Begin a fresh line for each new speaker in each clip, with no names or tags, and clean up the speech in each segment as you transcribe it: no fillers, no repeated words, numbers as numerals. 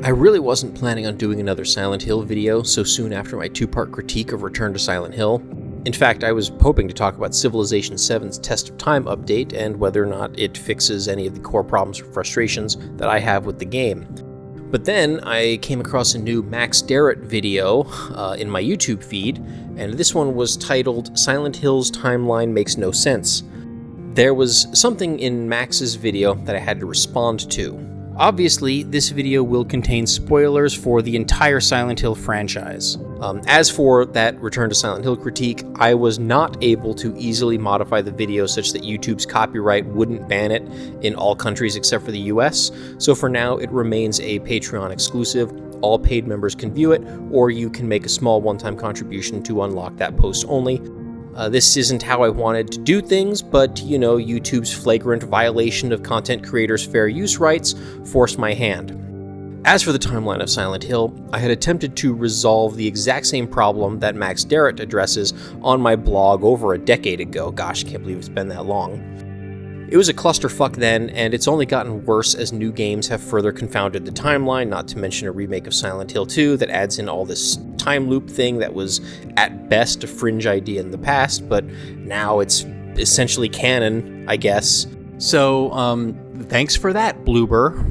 I really wasn't planning on doing another Silent Hill video so soon after my two-part critique of Return to Silent Hill. In fact, I was hoping to talk about Civilization VII's Test of Time update and whether or not it fixes any of the core problems or frustrations that I have with the game. But then I came across a new Max Derrat video in my YouTube feed, and this one was titled "Silent Hill's Timeline Makes No Sense." There was something in Max's video that I had to respond to. Obviously, this video will contain spoilers for the entire Silent Hill franchise. As for that Return to Silent Hill critique, I was not able to easily modify the video such that YouTube's copyright wouldn't ban it in all countries except for the US, so for now it remains a Patreon exclusive. All paid members can view it, or you can make a small one-time contribution to unlock that post only. This isn't how I wanted to do things, but, you know, YouTube's flagrant violation of content creators' fair use rights forced my hand. As for the timeline of Silent Hill, I had attempted to resolve the exact same problem that Max Derrat addresses on my blog over a decade ago. Gosh, I can't believe it's been that long. It was a clusterfuck then, and it's only gotten worse as new games have further confounded the timeline, not to mention a remake of Silent Hill 2 that adds in all this time loop thing that was at best a fringe idea in the past, but now it's essentially canon, I guess. So, thanks for that, Bloober.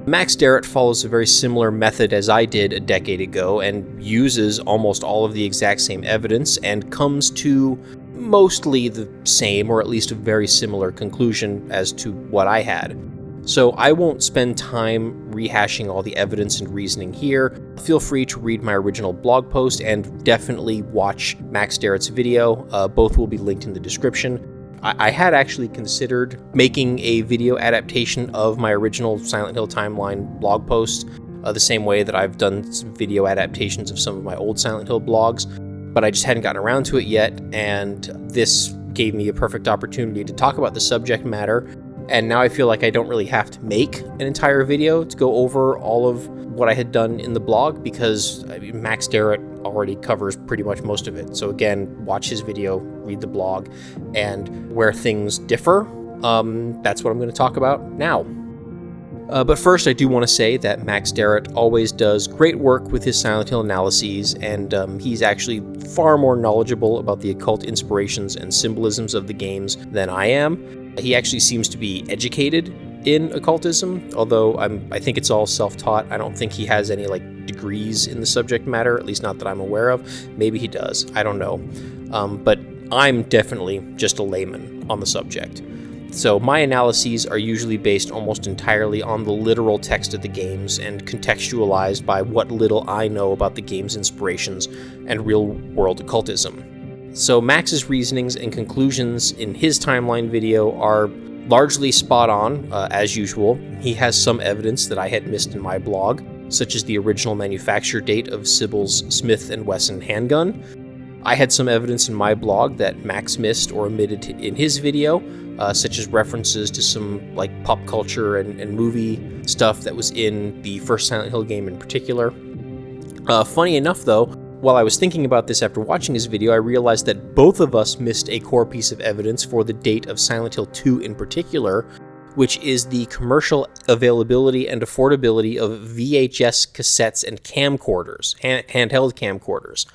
Max Derrat follows a very similar method as I did a decade ago and uses almost all of the exact same evidence and comes to mostly the same, or at least a very similar conclusion as to what I had. So I won't spend time rehashing all the evidence and reasoning here. Feel free to read my original blog post and definitely watch Max Derrat's video. Both will be linked in the description. I had actually considered making a video adaptation of my original Silent Hill timeline blog post, the same way that I've done some video adaptations of some of my old Silent Hill blogs, but I just hadn't gotten around to it yet, and this gave me a perfect opportunity to talk about the subject matter, and now I feel like I don't really have to make an entire video to go over all of what I had done in the blog, because Max Derrat already covers pretty much most of it. So again, watch his video, read the blog, and where things differ, that's what I'm going to talk about now. But first, I do want to say that Max Derrat always does great work with his Silent Hill analyses, and he's actually far more knowledgeable about the occult inspirations and symbolisms of the games than I am. He actually seems to be educated in occultism, although I think it's all self-taught. I don't think he has any degrees in the subject matter, at least not that I'm aware of. Maybe he does, I don't know. But I'm definitely just a layman on the subject. So my analyses are usually based almost entirely on the literal text of the games and contextualized by what little I know about the game's inspirations and real-world occultism. So Max's reasonings and conclusions in his timeline video are largely spot on, as usual. He has some evidence that I had missed in my blog, such as the original manufacture date of Sybil's Smith & Wesson handgun. I had some evidence in my blog that Max missed or omitted in his video, such as references to some pop culture and movie stuff that was in the first Silent Hill game in particular. Funny enough though, while I was thinking about this after watching his video, I realized that both of us missed a core piece of evidence for the date of Silent Hill 2 in particular, which is the commercial availability and affordability of VHS cassettes and camcorders, handheld camcorders.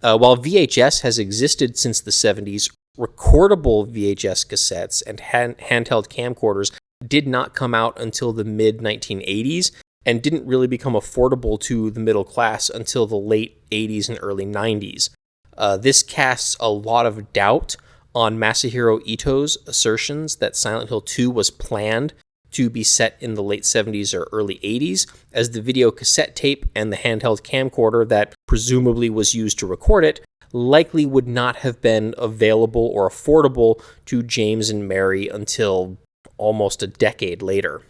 While VHS has existed since the 70s, recordable VHS cassettes and handheld camcorders did not come out until the mid-1980s and didn't really become affordable to the middle class until the late 80s and early 90s. This casts a lot of doubt on Masahiro Ito's assertions that Silent Hill 2 was planned to be set in the late 70s or early 80s, as the video cassette tape and the handheld camcorder that presumably was used to record it likely would not have been available or affordable to James and Mary until almost a decade later.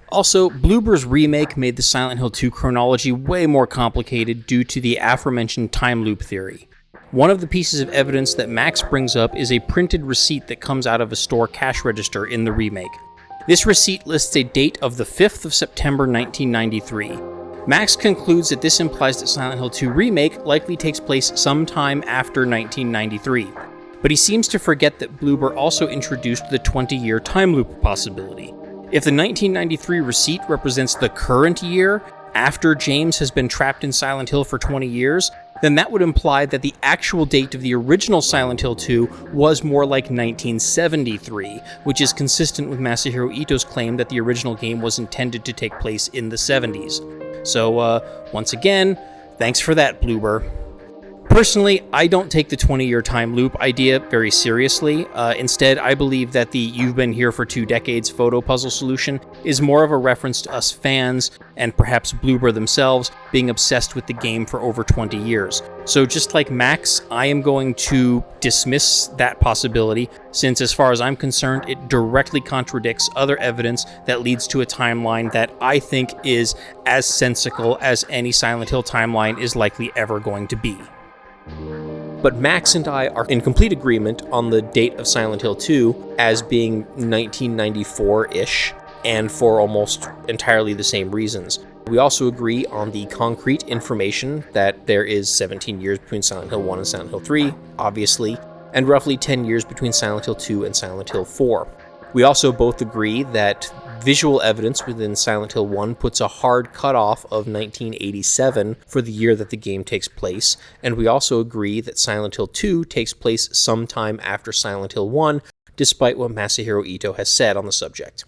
Also, Bloober's remake made the Silent Hill 2 chronology way more complicated due to the aforementioned time loop theory. One of the pieces of evidence that Max brings up is a printed receipt that comes out of a store cash register in the remake. This receipt lists a date of the 5th of September 1993. Max concludes that this implies that Silent Hill 2 Remake likely takes place sometime after 1993. But he seems to forget that Bloober also introduced the 20-year time loop possibility. If the 1993 receipt represents the current year, after James has been trapped in Silent Hill for 20 years, then that would imply that the actual date of the original Silent Hill 2 was more like 1973, which is consistent with Masahiro Ito's claim that the original game was intended to take place in the 70s. So, once again, thanks for that, Bloober. Personally, I don't take the 20-year time loop idea very seriously. Instead, I believe that the "you've been here for 2 decades" photo puzzle solution is more of a reference to us fans, and perhaps Bloober themselves, being obsessed with the game for over 20 years. So just like Max, I am going to dismiss that possibility, since as far as I'm concerned, it directly contradicts other evidence that leads to a timeline that I think is as sensical as any Silent Hill timeline is likely ever going to be. But Max and I are in complete agreement on the date of Silent Hill 2 as being 1994-ish, and for almost entirely the same reasons. We also agree on the concrete information that there is 17 years between Silent Hill 1 and Silent Hill 3, obviously, and roughly 10 years between Silent Hill 2 and Silent Hill 4. We also both agree that visual evidence within Silent Hill 1 puts a hard cutoff of 1987 for the year that the game takes place, and we also agree that Silent Hill 2 takes place sometime after Silent Hill 1, despite what Masahiro Ito has said on the subject.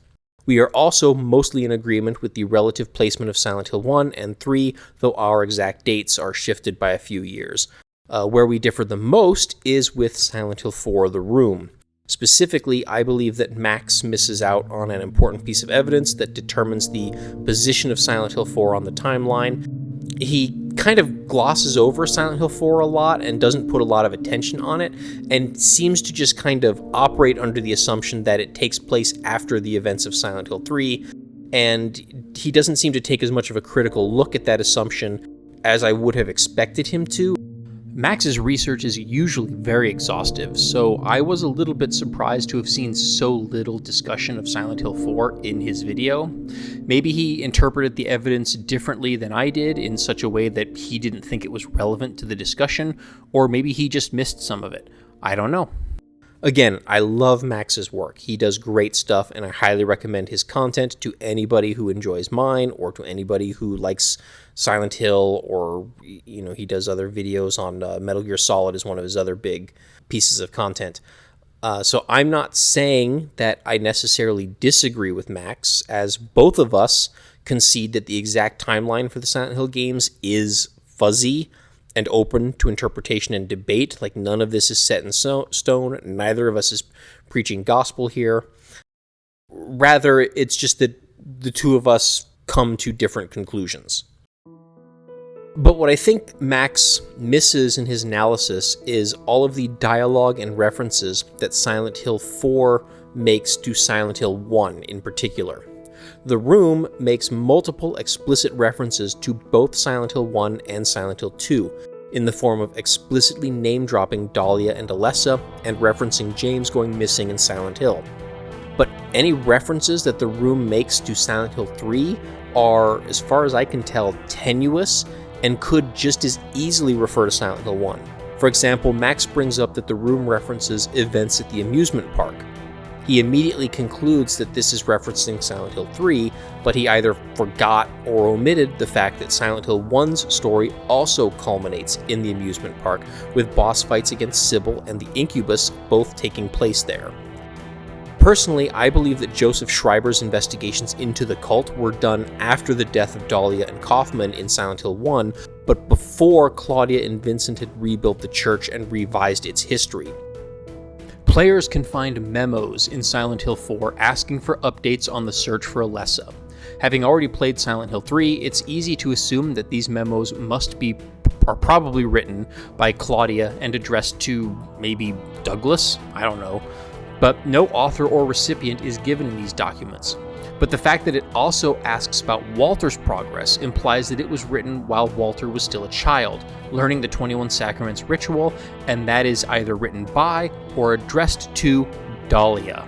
We are also mostly in agreement with the relative placement of Silent Hill 1 and 3, though our exact dates are shifted by a few years. Where we differ the most is with Silent Hill 4: The Room. Specifically, I believe that Max misses out on an important piece of evidence that determines the position of Silent Hill 4 on the timeline. He kind of glosses over Silent Hill 4 a lot and doesn't put a lot of attention on it, and seems to just kind of operate under the assumption that it takes place after the events of Silent Hill 3, and he doesn't seem to take as much of a critical look at that assumption as I would have expected him to. Max's research is usually very exhaustive, so I was a little bit surprised to have seen so little discussion of Silent Hill 4 in his video. Maybe he interpreted the evidence differently than I did, in such a way that he didn't think it was relevant to the discussion, or maybe he just missed some of it. I don't know. Again, I love Max's work. He does great stuff, and I highly recommend his content to anybody who enjoys mine, or to anybody who likes Silent Hill, or, he does other videos on Metal Gear Solid as one of his other big pieces of content. So I'm not saying that I necessarily disagree with Max, as both of us concede that the exact timeline for the Silent Hill games is fuzzy and open to interpretation and debate. Like, none of this is set in stone. Neither of us is preaching gospel here. Rather, it's just that the two of us come to different conclusions. But what I think Max misses in his analysis is all of the dialogue and references that Silent Hill 4 makes to Silent Hill 1 in particular. The Room makes multiple explicit references to both Silent Hill 1 and Silent Hill 2, in the form of explicitly name-dropping Dahlia and Alessa, and referencing James going missing in Silent Hill. But any references that The Room makes to Silent Hill 3 are, as far as I can tell, tenuous, and could just as easily refer to Silent Hill 1. For example, Max brings up that The Room references events at the amusement park. He immediately concludes that this is referencing Silent Hill 3, but he either forgot or omitted the fact that Silent Hill 1's story also culminates in the amusement park, with boss fights against Sybil and the Incubus both taking place there. Personally, I believe that Joseph Schreiber's investigations into the cult were done after the death of Dahlia and Kaufman in Silent Hill 1, but before Claudia and Vincent had rebuilt the church and revised its history. Players can find memos in Silent Hill 4 asking for updates on the search for Alessa. Having already played Silent Hill 3, it's easy to assume that these memos are probably written by Claudia and addressed to maybe Douglas? I don't know. But no author or recipient is given in these documents. But the fact that it also asks about Walter's progress implies that it was written while Walter was still a child, learning the 21 Sacraments ritual, and that is either written by or addressed to Dahlia.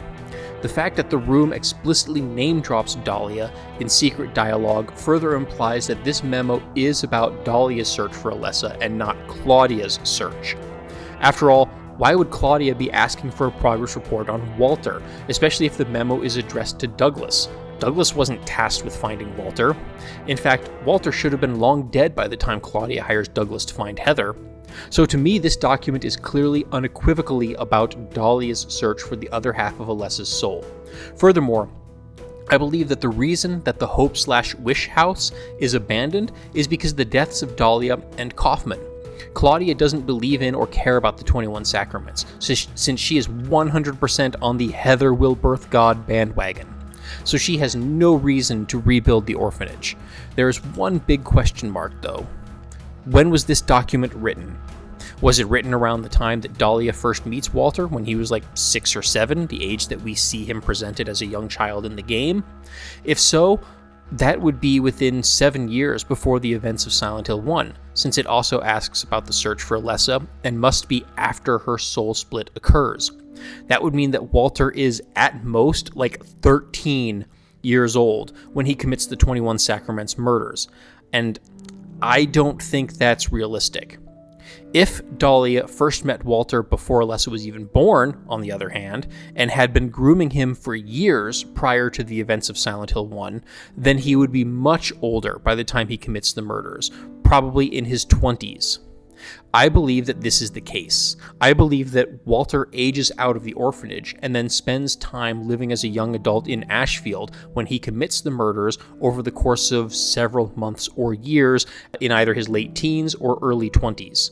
The fact that The Room explicitly name-drops Dahlia in secret dialogue further implies that this memo is about Dahlia's search for Alessa and not Claudia's search. After all, why would Claudia be asking for a progress report on Walter, especially if the memo is addressed to Douglas? Douglas wasn't tasked with finding Walter. In fact, Walter should have been long dead by the time Claudia hires Douglas to find Heather. So to me, this document is clearly unequivocally about Dahlia's search for the other half of Alessa's soul. Furthermore, I believe that the reason that the Hope/Wish house is abandoned is because of the deaths of Dahlia and Kaufman. Claudia doesn't believe in or care about the 21 Sacraments, since she is 100% on the Heather will birth God bandwagon. So she has no reason to rebuild the orphanage. There is one big question mark, though. When was this document written? Was it written around the time that Dahlia first meets Walter, when he was like 6 or 7, the age that we see him presented as a young child in the game? If so, that would be within 7 years before the events of Silent Hill 1, since it also asks about the search for Alessa and must be after her soul split occurs. That would mean that Walter is at most like 13 years old when he commits the 21 Sacraments murders, and I don't think that's realistic. If Dahlia first met Walter before Alessa was even born, on the other hand, and had been grooming him for years prior to the events of Silent Hill 1, then he would be much older by the time he commits the murders, probably in his 20s. I believe that this is the case. I believe that Walter ages out of the orphanage and then spends time living as a young adult in Ashfield when he commits the murders over the course of several months or years in either his late teens or early 20s.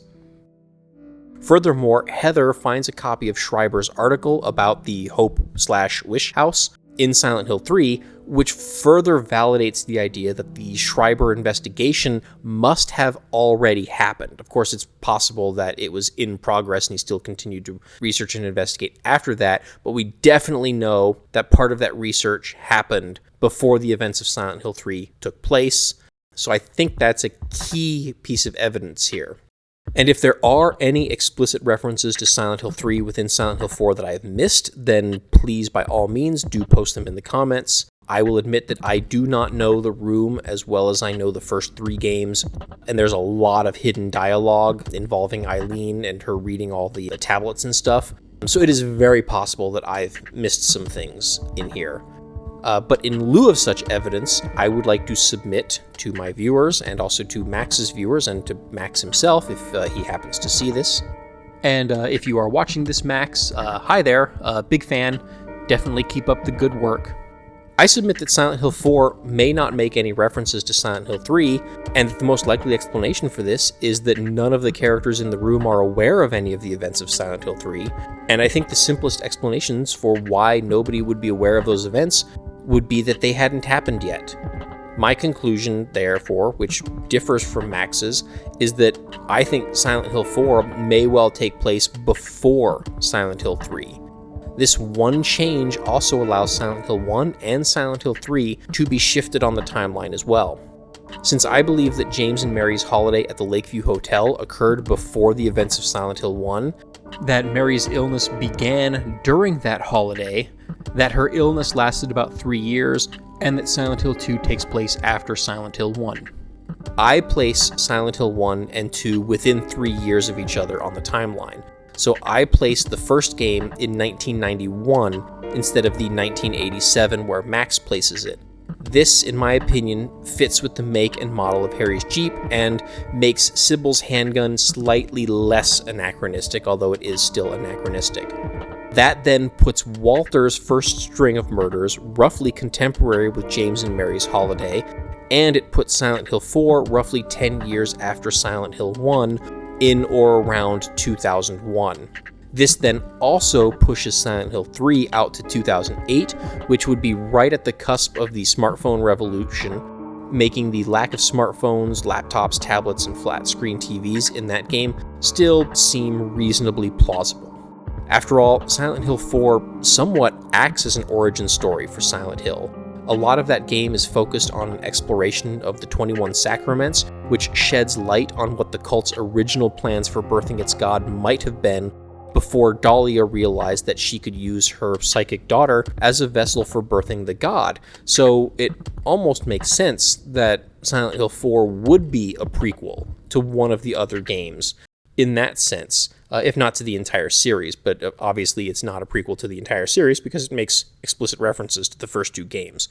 Furthermore, Heather finds a copy of Schreiber's article about the Hope/Wish house in Silent Hill 3, which further validates the idea that the Schreiber investigation must have already happened. Of course, it's possible that it was in progress and he still continued to research and investigate after that, but we definitely know that part of that research happened before the events of Silent Hill 3 took place. So I think that's a key piece of evidence here. And if there are any explicit references to Silent Hill 3 within Silent Hill 4 that I have missed, then please, by all means, do post them in the comments. I will admit that I do not know The Room as well as I know the first 3 games, and there's a lot of hidden dialogue involving Eileen and her reading all the tablets and stuff. So it is very possible that I've missed some things in here. But in lieu of such evidence, I would like to submit to my viewers and also to Max's viewers and to Max himself if he happens to see this. And if you are watching this, Max, hi there, big fan, definitely keep up the good work. I submit that Silent Hill 4 may not make any references to Silent Hill 3, and the most likely explanation for this is that none of the characters in the room are aware of any of the events of Silent Hill 3, and I think the simplest explanations for why nobody would be aware of those events would be that they hadn't happened yet. My conclusion, therefore, which differs from Max's, is that I think Silent Hill 4 may well take place before Silent Hill 3. This one change also allows Silent Hill 1 and Silent Hill 3 to be shifted on the timeline as well. Since I believe that James and Mary's holiday at the Lakeview Hotel occurred before the events of Silent Hill 1, that Mary's illness began during that holiday, that her illness lasted about 3 years, and that Silent Hill 2 takes place after Silent Hill 1. I place Silent Hill 1 and 2 within 3 years of each other on the timeline, so I placed the first game in 1991 instead of the 1987 where Max places it. This, in my opinion, fits with the make and model of Harry's Jeep and makes Sybil's handgun slightly less anachronistic, although it is still anachronistic. That then puts Walter's first string of murders roughly contemporary with James and Mary's holiday, and it puts Silent Hill 4 roughly 10 years after Silent Hill 1 in or around 2001. This then also pushes Silent Hill 3 out to 2008, which would be right at the cusp of the smartphone revolution, making the lack of smartphones, laptops, tablets, and flat-screen TVs in that game still seem reasonably plausible. After all, Silent Hill 4 somewhat acts as an origin story for Silent Hill. A lot of that game is focused on an exploration of the 21 Sacraments, which sheds light on what the cult's original plans for birthing its god might have been before Dahlia realized that she could use her psychic daughter as a vessel for birthing the god. So it almost makes sense that Silent Hill 4 would be a prequel to one of the other games in that sense, if not to the entire series, but obviously it's not a prequel to the entire series because it makes explicit references to the first 2 games.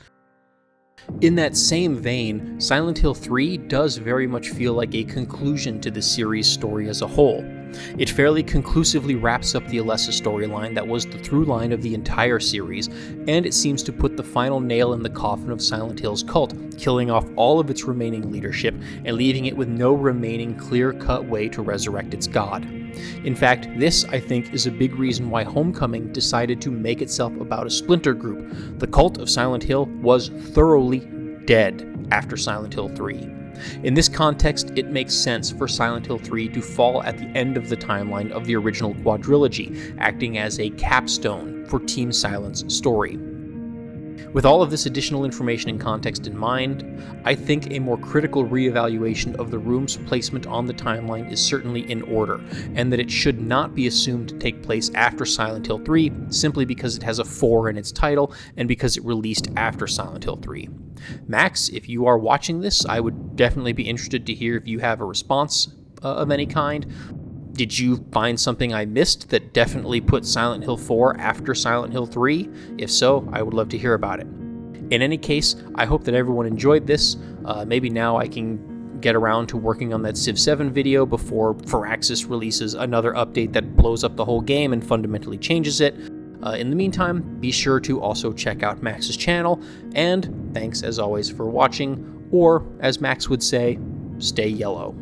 In that same vein, Silent Hill 3 does very much feel like a conclusion to the series' story as a whole. It fairly conclusively wraps up the Alessa storyline that was the through line of the entire series, and it seems to put the final nail in the coffin of Silent Hill's cult, killing off all of its remaining leadership and leaving it with no remaining clear-cut way to resurrect its god. In fact, this, I think, is a big reason why Homecoming decided to make itself about a splinter group. The cult of Silent Hill was thoroughly dead after Silent Hill 3. In this context, it makes sense for Silent Hill 3 to fall at the end of the timeline of the original quadrilogy, acting as a capstone for Team Silent's story. With all of this additional information and context in mind, I think a more critical reevaluation of the room's placement on the timeline is certainly in order, and that it should not be assumed to take place after Silent Hill 3 simply because it has a 4 in its title and because it released after Silent Hill 3. Max, if you are watching this, I would definitely be interested to hear if you have a response of any kind. Did you find something I missed that definitely put Silent Hill 4 after Silent Hill 3? If so, I would love to hear about it. In any case, I hope that everyone enjoyed this. Maybe now I can get around to working on that Civ 7 video before Firaxis releases another update that blows up the whole game and fundamentally changes it. In the meantime, be sure to also check out Max's channel, and thanks as always for watching, or as Max would say, stay yellow.